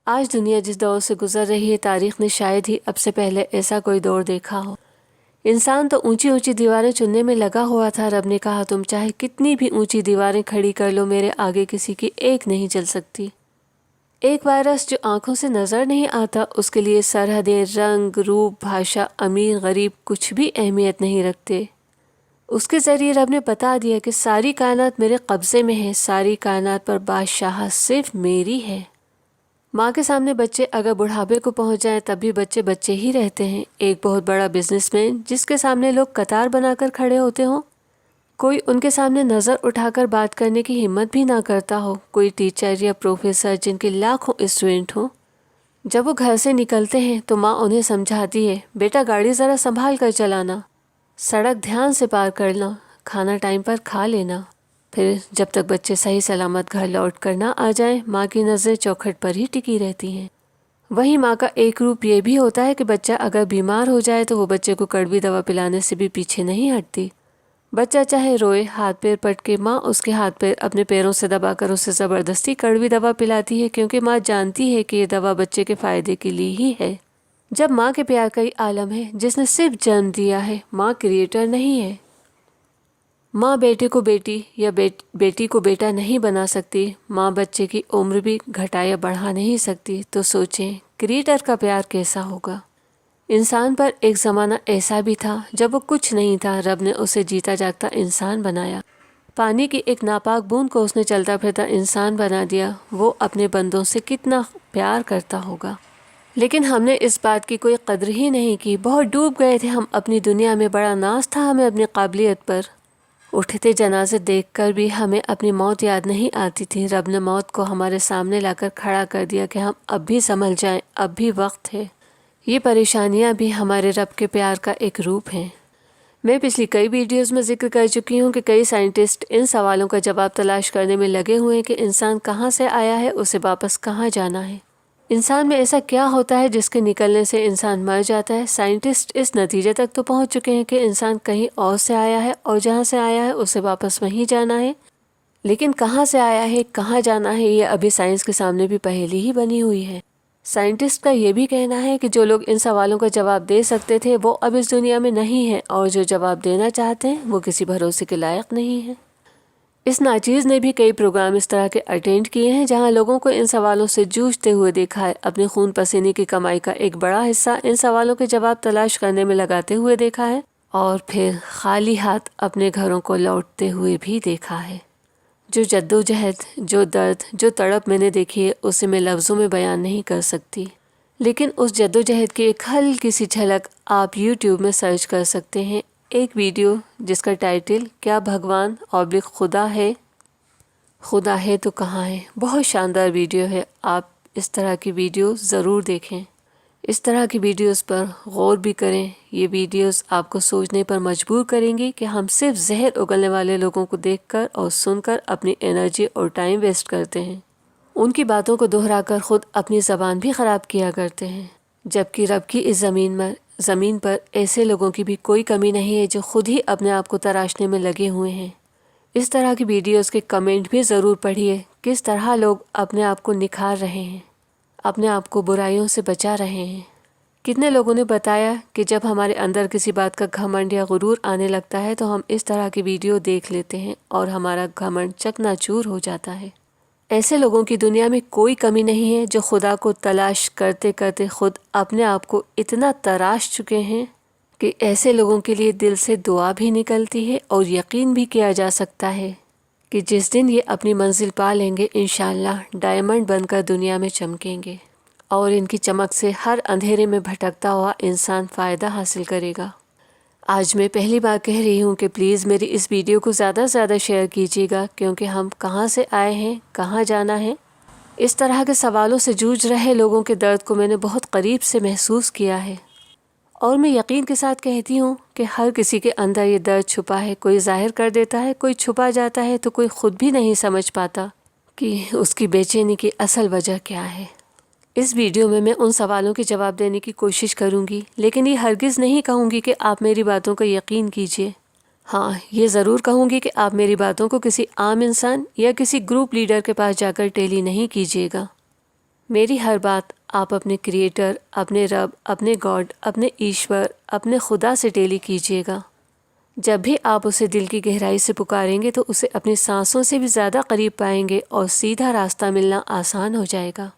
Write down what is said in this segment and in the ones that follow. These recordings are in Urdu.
آج دنیا جس دور سے گزر رہی ہے، تاریخ نے شاید ہی اب سے پہلے ایسا کوئی دور دیکھا ہو۔ انسان تو اونچی اونچی دیواریں چننے میں لگا ہوا تھا۔ رب نے کہا تم چاہے کتنی بھی اونچی دیواریں کھڑی کر لو، میرے آگے کسی کی ایک نہیں چل سکتی۔ ایک وائرس جو آنکھوں سے نظر نہیں آتا، اس کے لیے سرحدیں، رنگ، روپ، بھاشا، امیر غریب کچھ بھی اہمیت نہیں رکھتے۔ اس کے ذریعے رب نے بتا دیا کہ ساری کائنات میرے قبضے میں ہے، ساری کائنات پر بادشاہت صرف میری ہے۔ ماں کے سامنے بچے اگر بڑھاپے کو پہنچ جائیں تب بھی بچے بچے ہی رہتے ہیں۔ ایک بہت بڑا بزنس مین جس کے سامنے لوگ قطار بنا کر کھڑے ہوتے ہوں، کوئی ان کے سامنے نظر اٹھا کر بات کرنے کی ہمت بھی نہ کرتا ہو، کوئی ٹیچر یا پروفیسر جن کے لاکھوں اسٹوڈنٹ ہوں، جب وہ گھر سے نکلتے ہیں تو ماں انہیں سمجھاتی ہے، بیٹا گاڑی ذرا سنبھال کر چلانا، سڑک دھیان سے پار کرنا، کھانا ٹائم پر کھا لینا۔ پھر جب تک بچے صحیح سلامت گھر لوٹ کر نہ آ جائیں، ماں کی نظریں چوکھٹ پر ہی ٹکی رہتی ہیں۔ وہیں ماں کا ایک روپ یہ بھی ہوتا ہے کہ بچہ اگر بیمار ہو جائے تو وہ بچے کو کڑوی دوا پلانے سے بھی پیچھے نہیں ہٹتی۔ بچہ چاہے روئے، ہاتھ پیر پٹکے، ماں اس کے ہاتھ پیر اپنے پیروں سے دبا کر اسے زبردستی کڑوی دوا پلاتی ہے، کیونکہ ماں جانتی ہے کہ یہ دوا بچے کے فائدے کے لیے ہی ہے۔ جب ماں کے پیار کا یہ عالم ہے جس نے صرف جنم دیا ہے، ماں کریٹر نہیں ہے۔ ماں بیٹے کو بیٹی یا بیٹی کو بیٹا نہیں بنا سکتی، ماں بچے کی عمر بھی گھٹا یا بڑھا نہیں سکتی، تو سوچیں کریٹر کا پیار کیسا ہوگا۔ انسان پر ایک زمانہ ایسا بھی تھا جب وہ کچھ نہیں تھا، رب نے اسے جیتا جاگتا انسان بنایا۔ پانی کی ایک ناپاک بوند کو اس نے چلتا پھرتا انسان بنا دیا۔ وہ اپنے بندوں سے کتنا پیار کرتا ہوگا، لیکن ہم نے اس بات کی کوئی قدر ہی نہیں کی۔ بہت ڈوب گئے تھے ہم اپنی دنیا میں، بڑا ناز تھا ہمیں اپنی قابلیت پر۔ اٹھتے جنازے دیکھ کر بھی ہمیں اپنی موت یاد نہیں آتی تھی۔ رب نے موت کو ہمارے سامنے لا کر کھڑا کر دیا کہ ہم اب بھی سنبھل جائیں، اب بھی وقت ہے۔ یہ پریشانیاں بھی ہمارے رب کے پیار کا ایک روپ ہیں۔ میں پچھلی کئی ویڈیوز میں ذکر کر چکی ہوں کہ کئی سائنٹسٹ ان سوالوں کا جواب تلاش کرنے میں لگے ہوئے ہیں کہ انسان کہاں سے آیا ہے، اسے واپس کہاں جانا ہے۔ انسان میں ایسا کیا ہوتا ہے جس کے نکلنے سے انسان مر جاتا ہے؟ سائنٹسٹ اس نتیجے تک تو پہنچ چکے ہیں کہ انسان کہیں اور سے آیا ہے، اور جہاں سے آیا ہے اسے واپس وہیں جانا ہے، لیکن کہاں سے آیا ہے، کہاں جانا ہے، یہ ابھی سائنس کے سامنے بھی پہیلی ہی بنی ہوئی ہے۔ سائنٹسٹ کا یہ بھی کہنا ہے کہ جو لوگ ان سوالوں کا جواب دے سکتے تھے وہ اب اس دنیا میں نہیں ہیں، اور جو جواب دینا چاہتے ہیں وہ کسی بھروسے کے لائق نہیں ہیں۔ اس ناچیز نے بھی کئی پروگرام اس طرح کے اٹینڈ کیے ہیں جہاں لوگوں کو ان سوالوں سے جوجھتے ہوئے دیکھا ہے، اپنے خون پسینے کی کمائی کا ایک بڑا حصہ ان سوالوں کے جواب تلاش کرنے میں لگاتے ہوئے دیکھا ہے، اور پھر خالی ہاتھ اپنے گھروں کو لوٹتے ہوئے بھی دیکھا ہے۔ جو جدوجہد، جو درد، جو تڑپ میں نے دیکھی ہے اسے میں لفظوں میں بیان نہیں کر سکتی، لیکن اس جدوجہد کی ایک ہلکی سی جھلک آپ یوٹیوب میں سرچ کر سکتے ہیں۔ ایک ویڈیو جس کا ٹائٹل کیا بھگوان / خدا ہے، خدا ہے تو کہاں ہے، بہت شاندار ویڈیو ہے۔ آپ اس طرح کی ویڈیوز ضرور دیکھیں، اس طرح کی ویڈیوز پر غور بھی کریں۔ یہ ویڈیوز آپ کو سوچنے پر مجبور کریں گی کہ ہم صرف زہر اگلنے والے لوگوں کو دیکھ کر اور سن کر اپنی انرجی اور ٹائم ویسٹ کرتے ہیں، ان کی باتوں کو دہرا کر خود اپنی زبان بھی خراب کیا کرتے ہیں، جبکہ رب کی اس زمین پر ایسے لوگوں کی بھی کوئی کمی نہیں ہے جو خود ہی اپنے آپ کو تراشنے میں لگے ہوئے ہیں۔ اس طرح کی ویڈیوز کے کمنٹ بھی ضرور پڑھیے، کس طرح لوگ اپنے آپ کو نکھار رہے ہیں، اپنے آپ کو برائیوں سے بچا رہے ہیں۔ کتنے لوگوں نے بتایا کہ جب ہمارے اندر کسی بات کا گھمنڈ یا غرور آنے لگتا ہے تو ہم اس طرح کی ویڈیو دیکھ لیتے ہیں اور ہمارا گھمنڈ چکناچور ہو جاتا ہے۔ ایسے لوگوں کی دنیا میں کوئی کمی نہیں ہے جو خدا کو تلاش کرتے کرتے خود اپنے آپ کو اتنا تراش چکے ہیں کہ ایسے لوگوں کے لیے دل سے دعا بھی نکلتی ہے اور یقین بھی کیا جا سکتا ہے کہ جس دن یہ اپنی منزل پا لیں گے انشاءاللہ ڈائمنڈ بن کر دنیا میں چمکیں گے، اور ان کی چمک سے ہر اندھیرے میں بھٹکتا ہوا انسان فائدہ حاصل کرے گا۔ آج میں پہلی بار کہہ رہی ہوں کہ پلیز میری اس ویڈیو کو زیادہ سے زیادہ شیئر کیجیے گا، کیونکہ ہم کہاں سے آئے ہیں، کہاں جانا ہے، اس طرح کے سوالوں سے جوجھ رہے لوگوں کے درد کو میں نے بہت قریب سے محسوس کیا ہے، اور میں یقین کے ساتھ کہتی ہوں کہ ہر کسی کے اندر یہ درد چھپا ہے، کوئی ظاہر کر دیتا ہے، کوئی چھپا جاتا ہے، تو کوئی خود بھی نہیں سمجھ پاتا کہ اس کی بے چینی کی اصل وجہ کیا ہے۔ اس ویڈیو میں ان سوالوں کے جواب دینے کی کوشش کروں گی، لیکن یہ ہرگز نہیں کہوں گی کہ آپ میری باتوں کا یقین کیجیے۔ ہاں، یہ ضرور کہوں گی کہ آپ میری باتوں کو کسی عام انسان یا کسی گروپ لیڈر کے پاس جا کر ٹیلی نہیں کیجیے گا۔ میری ہر بات آپ اپنے کریٹر، اپنے رب، اپنے گاڈ، اپنے ایشور، اپنے خدا سے ڈیلی کیجیے گا۔ جب بھی آپ اسے دل کی گہرائی سے پکاریں گے تو اسے اپنی سانسوں سے بھی زیادہ قریب پائیں گے اور سیدھا راستہ ملنا آسان ہو جائے گا۔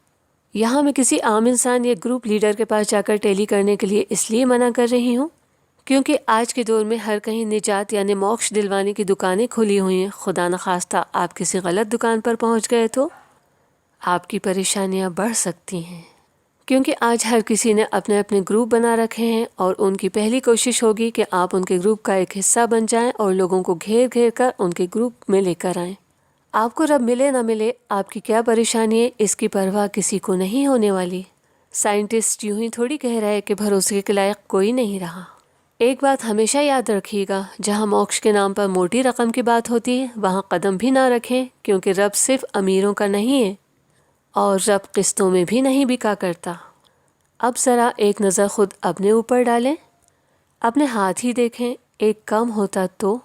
یہاں میں کسی عام انسان یا گروپ لیڈر کے پاس جا کر ٹیلی کرنے کے لیے اس لیے منع کر رہی ہوں کیونکہ آج کے دور میں ہر کہیں نجات یعنی موکش دلوانے کی دکانیں کھلی ہوئی ہیں۔ خدا نخواستہ آپ کسی غلط دکان پر پہنچ گئے تو آپ کی پریشانیاں بڑھ سکتی ہیں، کیونکہ آج ہر کسی نے اپنے اپنے گروپ بنا رکھے ہیں اور ان کی پہلی کوشش ہوگی کہ آپ ان کے گروپ کا ایک حصہ بن جائیں اور لوگوں کو گھیر گھیر کر ان کے گروپ میں لے کر آئیں۔ آپ کو رب ملے نہ ملے، آپ کی کیا پریشانی ہے اس کی پرواہ کسی کو نہیں ہونے والی۔ سائنٹسٹ یوں ہی تھوڑی کہہ رہے کہ بھروسے کے لائق کوئی نہیں رہا۔ ایک بات ہمیشہ یاد رکھیے گا، جہاں موکش کے نام پر موٹی رقم کی بات ہوتی ہے وہاں قدم بھی نہ رکھیں، کیونکہ رب صرف امیروں کا نہیں ہے اور رب قسطوں میں بھی نہیں بکا کرتا۔ اب ذرا ایک نظر خود اپنے اوپر ڈالیں، اپنے ہاتھ ہی دیکھیں، ایک کم ہوتا تو؟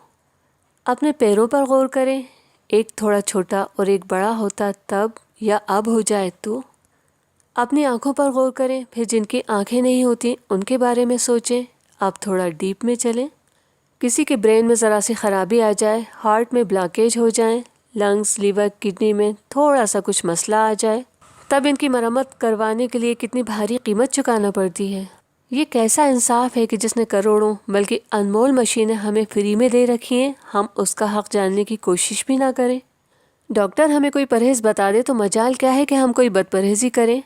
اپنے پیروں پر غور کریں، ایک تھوڑا چھوٹا اور ایک بڑا ہوتا تب یا اب ہو جائے تو؟ اپنی آنکھوں پر غور کریں، پھر جن کی آنکھیں نہیں ہوتی ان کے بارے میں سوچیں۔ اب تھوڑا ڈیپ میں چلیں، کسی کے برین میں ذرا سی خرابی آ جائے، ہارٹ میں بلاکیج ہو جائیں، لنگز، لیور، کڈنی میں تھوڑا سا کچھ مسئلہ آ جائے، تب ان کی مرمت کروانے کے لیے کتنی بھاری قیمت چکانا پڑتی ہے۔ یہ کیسا انصاف ہے کہ جس نے کروڑوں بلکہ انمول مشینیں ہمیں فری میں دے رکھی ہیں، ہم اس کا حق جاننے کی کوشش بھی نہ کریں۔ ڈاکٹر ہمیں کوئی پرہیز بتا دے تو مجال کیا ہے کہ ہم کوئی بد پرہیزی کریں۔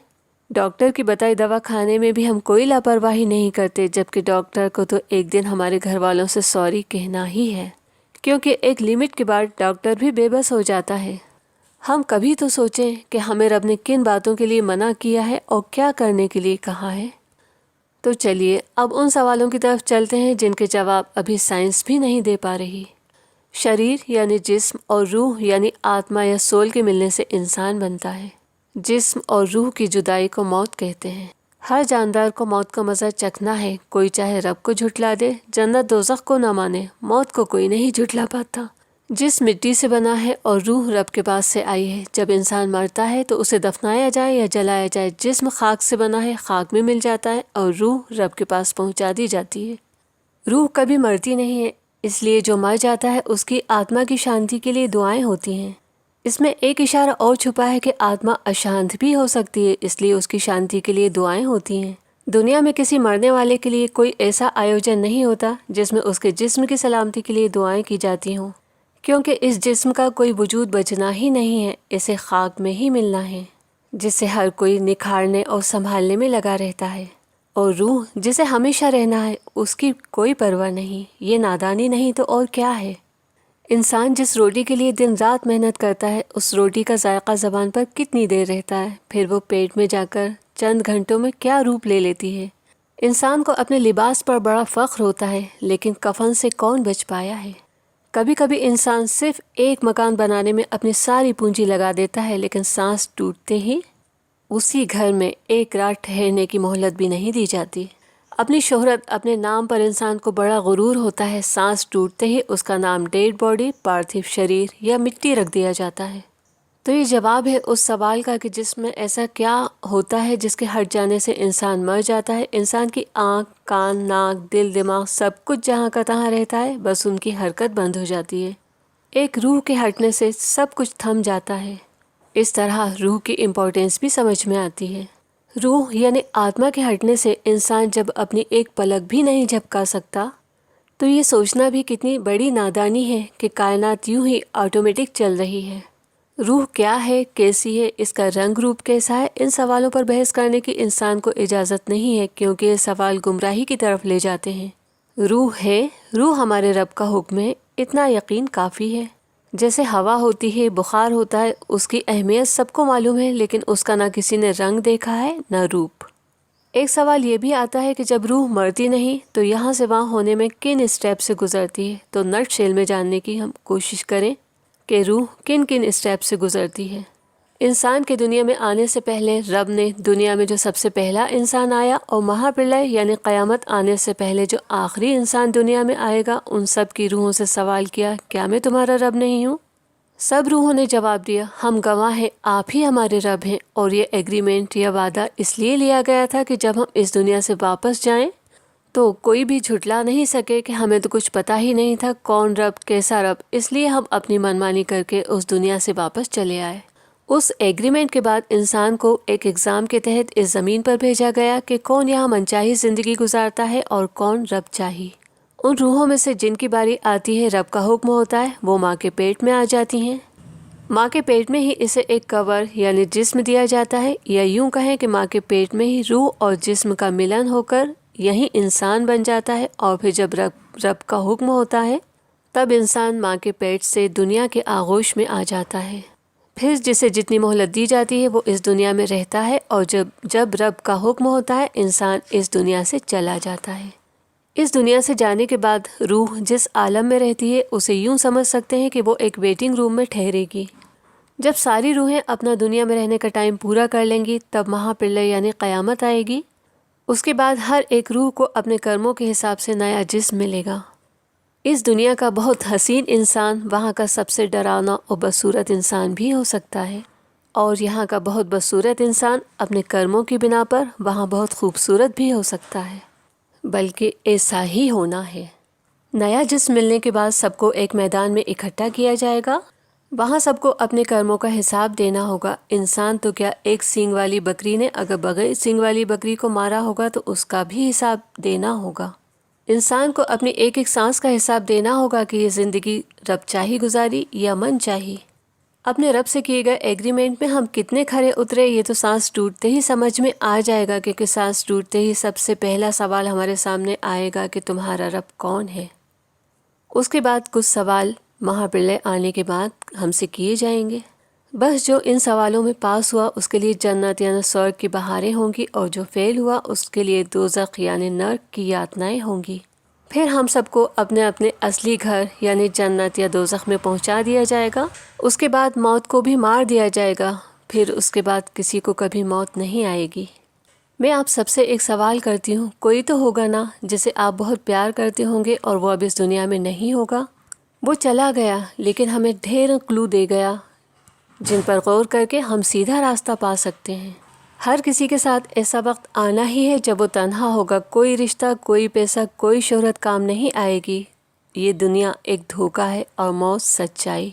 ڈاکٹر کی بتائی دوا کھانے میں بھی ہم کوئی لاپرواہی نہیں کرتے، جبکہ ڈاکٹر کو تو ایک دن ہمارے گھر والوں سے سوری کہنا ہی ہے، کیونکہ ایک لمٹ کے بعد ڈاکٹر بھی بے بس ہو جاتا ہے۔ ہم کبھی تو سوچیں کہ ہمیں رب نے کن باتوں کے لیے منع کیا ہے اور کیا کرنے کے لیے کہا ہے۔ تو چلیے اب ان سوالوں کی طرف چلتے ہیں جن کے جواب ابھی سائنس بھی نہیں دے پا رہی۔ شریر یعنی جسم اور روح یعنی آتما یا سول کے ملنے سے انسان بنتا ہے۔ جسم اور روح کی جدائی کو موت کہتے ہیں۔ ہر جاندار کو موت کا مزہ چکھنا ہے، کوئی چاہے رب کو جھٹلا دے، جنت دوزخ کو نہ مانے، موت کو کوئی نہیں جھٹلا پاتا۔ جسم مٹی سے بنا ہے اور روح رب کے پاس سے آئی ہے۔ جب انسان مرتا ہے تو اسے دفنایا جائے یا جلایا جائے، جسم خاک سے بنا ہے، خاک میں مل جاتا ہے اور روح رب کے پاس پہنچا دی جاتی ہے۔ روح کبھی مرتی نہیں ہے، اس لیے جو مر جاتا ہے اس کی آتما کی شانتی کے لیے دعائیں ہوتی ہیں۔ اس میں ایک اشارہ اور چھپا ہے کہ آتما اشانت بھی ہو سکتی ہے، اس لیے اس کی شانتی کے لیے دعائیں ہوتی ہیں۔ دنیا میں کسی مرنے والے کے لیے کوئی ایسا آیوجن نہیں ہوتا جس میں اس کے جسم کی سلامتی کے لیے دعائیں کی جاتی ہوں، کیونکہ اس جسم کا کوئی وجود بچنا ہی نہیں ہے، اسے خاک میں ہی ملنا ہے، جسے ہر کوئی نکھارنے اور سنبھالنے میں لگا رہتا ہے۔ اور روح جسے ہمیشہ رہنا ہے، اس کی کوئی پرواہ نہیں۔ یہ نادانی نہیں تو اور کیا ہے؟ انسان جس روٹی کے لیے دن رات محنت کرتا ہے، اس روٹی کا ذائقہ زبان پر کتنی دیر رہتا ہے، پھر وہ پیٹ میں جا کر چند گھنٹوں میں کیا روپ لے لیتی ہے۔ انسان کو اپنے لباس پر بڑا فخر ہوتا ہے، لیکن کفن سے کون بچ پایا ہے؟ کبھی کبھی انسان صرف ایک مکان بنانے میں اپنی ساری پونجی لگا دیتا ہے، لیکن سانس ٹوٹتے ہی اسی گھر میں ایک رات ٹھہرنے کی مہلت بھی نہیں دی جاتی۔ اپنی شہرت، اپنے نام پر انسان کو بڑا غرور ہوتا ہے، سانس ٹوٹتے ہی اس کا نام ڈیڈ باڈی، پارتھو شریر یا مٹی رکھ دیا جاتا ہے۔ تو یہ جواب ہے اس سوال کا کہ جس میں ایسا کیا ہوتا ہے جس کے ہٹ جانے سے انسان مر جاتا ہے۔ انسان کی آنکھ، کان، ناک، دل، دماغ سب کچھ جہاں کا تہاں رہتا ہے، بس ان کی حرکت بند ہو جاتی ہے۔ ایک روح کے ہٹنے سے سب کچھ تھم جاتا ہے۔ اس طرح روح کی امپورٹنس بھی سمجھ میں آتی ہے۔ روح یعنی آتما کے ہٹنے سے انسان جب اپنی ایک پلک بھی نہیں جھپکا سکتا، تو یہ سوچنا بھی کتنی بڑی نادانی ہے کہ کائنات یوں ہی آٹومیٹک چل رہی ہے۔ روح کیا ہے، کیسی ہے، اس کا رنگ روپ کیسا ہے، ان سوالوں پر بحث کرنے کی انسان کو اجازت نہیں ہے، کیونکہ یہ سوال گمراہی کی طرف لے جاتے ہیں۔ روح ہے، روح ہمارے رب کا حکم ہے، اتنا یقین کافی ہے۔ جیسے ہوا ہوتی ہے، بخار ہوتا ہے، اس کی اہمیت سب کو معلوم ہے، لیکن اس کا نہ کسی نے رنگ دیکھا ہے نہ روپ۔ ایک سوال یہ بھی آتا ہے کہ جب روح مرتی نہیں تو یہاں سے وہاں ہونے میں کن اسٹیپ سے گزرتی ہے؟ تو نٹ شیل میں جاننے کی ہم کوشش کریں کہ روح کن کن اسٹیپ سے گزرتی ہے۔ انسان کے دنیا میں آنے سے پہلے رب نے دنیا میں جو سب سے پہلا انسان آیا اور مہا پرلے یعنی قیامت آنے سے پہلے جو آخری انسان دنیا میں آئے گا، ان سب کی روحوں سے سوال کیا، کیا میں تمہارا رب نہیں ہوں؟ سب روحوں نے جواب دیا، ہم گواہ ہیں، آپ ہی ہمارے رب ہیں، اور یہ ایگریمنٹ یا وعدہ اس لیے لیا گیا تھا کہ جب ہم اس دنیا سے واپس جائیں تو کوئی بھی جھٹلا نہیں سکے کہ ہمیں تو کچھ پتہ ہی نہیں تھا کون رب کیسا رب، اس لیے ہم اپنی منمانی کر کے اس دنیا سے واپس چلے آئے۔ اس ایگریمنٹ کے بعد انسان کو ایک ایگزام کے تحت اس زمین پر بھیجا گیا کہ کون یہاں منچاہی زندگی گزارتا ہے اور کون رب چاہی۔ ان روحوں میں سے جن کی باری آتی ہے رب کا حکم ہوتا ہے وہ ماں کے پیٹ میں آ جاتی ہیں۔ ماں کے پیٹ میں ہی اسے ایک کور یعنی جسم دیا جاتا ہے، یا یوں کہیں کہ ماں کے پیٹ میں ہی روح اور جسم کا ملن ہو کر یہی انسان بن جاتا ہے، اور پھر جب رب کا حکم ہوتا ہے تب انسان ماں کے پیٹ سے دنیا کے آغوش میں آ جاتا ہے۔ پھر جسے جتنی مہلت دی جاتی ہے وہ اس دنیا میں رہتا ہے، اور جب رب کا حکم ہوتا ہے انسان اس دنیا سے چلا جاتا ہے۔ اس دنیا سے جانے کے بعد روح جس عالم میں رہتی ہے اسے یوں سمجھ سکتے ہیں کہ وہ ایک ویٹنگ روم میں ٹھہرے گی۔ جب ساری روحیں اپنا دنیا میں رہنے کا ٹائم پورا کر لیں گی تب مہا پرلے یعنی قیامت آئے گی۔ اس کے بعد ہر ایک روح کو اپنے کرموں کے حساب سے نیا جسم ملے گا۔ اس دنیا کا بہت حسین انسان وہاں کا سب سے ڈراونا اور بدصورت انسان بھی ہو سکتا ہے، اور یہاں کا بہت بدصورت انسان اپنے کرموں کی بنا پر وہاں بہت خوبصورت بھی ہو سکتا ہے، بلکہ ایسا ہی ہونا ہے۔ نیا جسم ملنے کے بعد سب کو ایک میدان میں اکٹھا کیا جائے گا، وہاں سب کو اپنے کرموں کا حساب دینا ہوگا۔ انسان تو کیا، ایک سینگ والی بکری نے اگر بغیر سینگ والی بکری کو مارا ہوگا تو اس کا بھی حساب دینا ہوگا۔ انسان کو اپنی ایک ایک سانس کا حساب دینا ہوگا کہ یہ زندگی رب چاہی گزاری یا من چاہی۔ اپنے رب سے کیے گئے ایگریمنٹ میں ہم کتنے کھرے اترے یہ تو سانس ٹوٹتے ہی سمجھ میں آ جائے گا، کیونکہ سانس ٹوٹتے ہی سب سے پہلا سوال ہمارے سامنے آئے گا کہ تمہارا رب کون ہے۔ اس کے بعد کچھ سوال مہاپرلے آنے کے بعد ہم سے کیے جائیں گے، بس جو ان سوالوں میں پاس ہوا اس کے لیے جنت یعنی سورگ کی بہاریں ہوں گی، اور جو فیل ہوا اس کے لیے دوزخ یعنی نرک کی یاتنائیں ہوں گی۔ پھر ہم سب کو اپنے اپنے اصلی گھر یعنی جنت یا دوزخ میں پہنچا دیا جائے گا۔ اس کے بعد موت کو بھی مار دیا جائے گا، پھر اس کے بعد کسی کو کبھی موت نہیں آئے گی۔ میں آپ سب سے ایک سوال کرتی ہوں، کوئی تو ہوگا نا جسے آپ بہت پیار کرتے ہوں گے اور وہ اب اس دنیا میں نہیں ہوگا؟ وہ چلا گیا لیکن ہمیں ڈھیر کلو دے گیا جن پر غور کر کے ہم سیدھا راستہ پا سکتے ہیں۔ ہر کسی کے ساتھ ایسا وقت آنا ہی ہے جب وہ تنہا ہوگا، کوئی رشتہ، کوئی پیسہ، کوئی شہرت کام نہیں آئے گی۔ یہ دنیا ایک دھوکہ ہے اور موت سچائی۔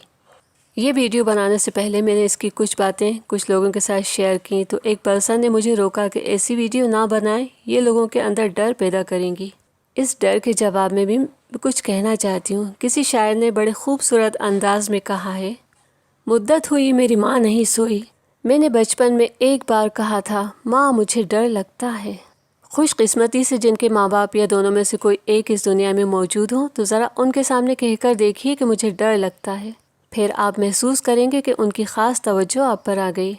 یہ ویڈیو بنانے سے پہلے میں نے اس کی کچھ باتیں کچھ لوگوں کے ساتھ شیئر کی، تو ایک پرسن نے مجھے روکا کہ ایسی ویڈیو نہ بنائیں، یہ لوگوں کے اندر ڈر پیدا کریں گی۔ اس ڈر کے جواب میں بھی کچھ کہنا چاہتی ہوں۔ کسی شاعر نے بڑے خوبصورت انداز میں کہا ہے، مدت ہوئی میری ماں نہیں سوئی، میں نے بچپن میں ایک بار کہا تھا ماں مجھے ڈر لگتا ہے۔ خوش قسمتی سے جن کے ماں باپ یا دونوں میں سے کوئی ایک اس دنیا میں موجود ہوں تو ذرا ان کے سامنے کہہ کر دیکھیے کہ مجھے ڈر لگتا ہے، پھر آپ محسوس کریں گے کہ ان کی خاص توجہ آپ پر آ گئی۔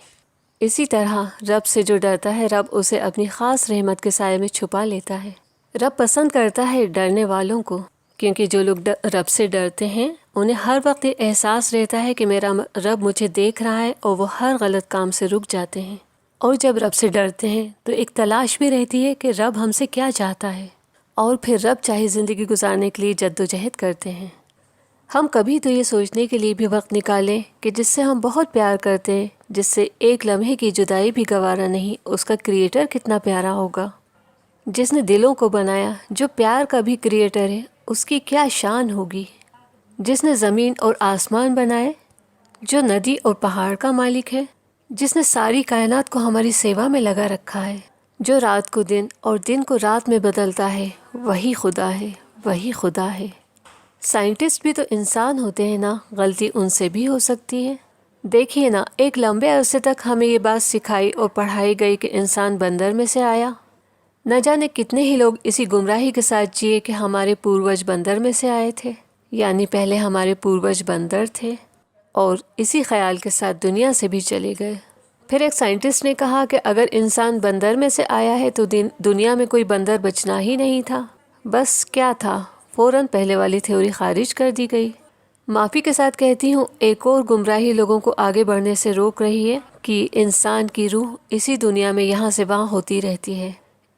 اسی طرح رب سے جو ڈرتا ہے رب اسے اپنی خاص رحمت کے سائے میں چھپا لیتا ہے۔ رب پسند کرتا ہے ڈرنے والوں کو، کیونکہ جو لوگ رب سے ڈرتے ہیں انہیں ہر وقت یہ احساس رہتا ہے کہ میرا رب مجھے دیکھ رہا ہے، اور وہ ہر غلط کام سے رک جاتے ہیں۔ اور جب رب سے ڈرتے ہیں تو ایک تلاش بھی رہتی ہے کہ رب ہم سے کیا چاہتا ہے، اور پھر رب چاہے زندگی گزارنے کے لیے جدوجہد کرتے ہیں۔ ہم کبھی تو یہ سوچنے کے لیے بھی وقت نکالیں کہ جس سے ہم بہت پیار کرتے ہیں، جس سے ایک لمحے کی جدائی بھی گوارا نہیں، اس کا کریٹر کتنا پیارا ہوگا۔ جس نے دلوں کو بنایا، جو پیار کا بھی کریٹر ہے، اس کی کیا شان ہوگی۔ جس نے زمین اور آسمان بنائے، جو ندی اور پہاڑ کا مالک ہے، جس نے ساری کائنات کو ہماری سیوا میں لگا رکھا ہے، جو رات کو دن اور دن کو رات میں بدلتا ہے، وہی خدا ہے، وہی خدا ہے۔ سائنٹسٹ بھی تو انسان ہوتے ہیں نا، غلطی ان سے بھی ہو سکتی ہے۔ دیکھیے نا، ایک لمبے عرصے تک ہمیں یہ بات سکھائی اور پڑھائی گئی کہ انسان بندر میں سے آیا۔ نہ جانے کتنے ہی لوگ اسی گمراہی کے ساتھ جیے کہ ہمارے پوروج بندر میں سے آئے تھے، یعنی پہلے ہمارے پوروج بندر تھے، اور اسی خیال کے ساتھ دنیا سے بھی چلے گئے۔ پھر ایک سائنٹسٹ نے کہا کہ اگر انسان بندر میں سے آیا ہے تو دنیا میں کوئی بندر بچنا ہی نہیں تھا۔ بس کیا تھا، فوراً پہلے والی تھیوری خارج کر دی گئی۔ معافی کے ساتھ کہتی ہوں، ایک اور گمراہی لوگوں کو آگے بڑھنے سے روک رہی ہے کہ انسان کی روح اسی دنیا میں یہاں سے وہاں ہوتی رہتی ہے۔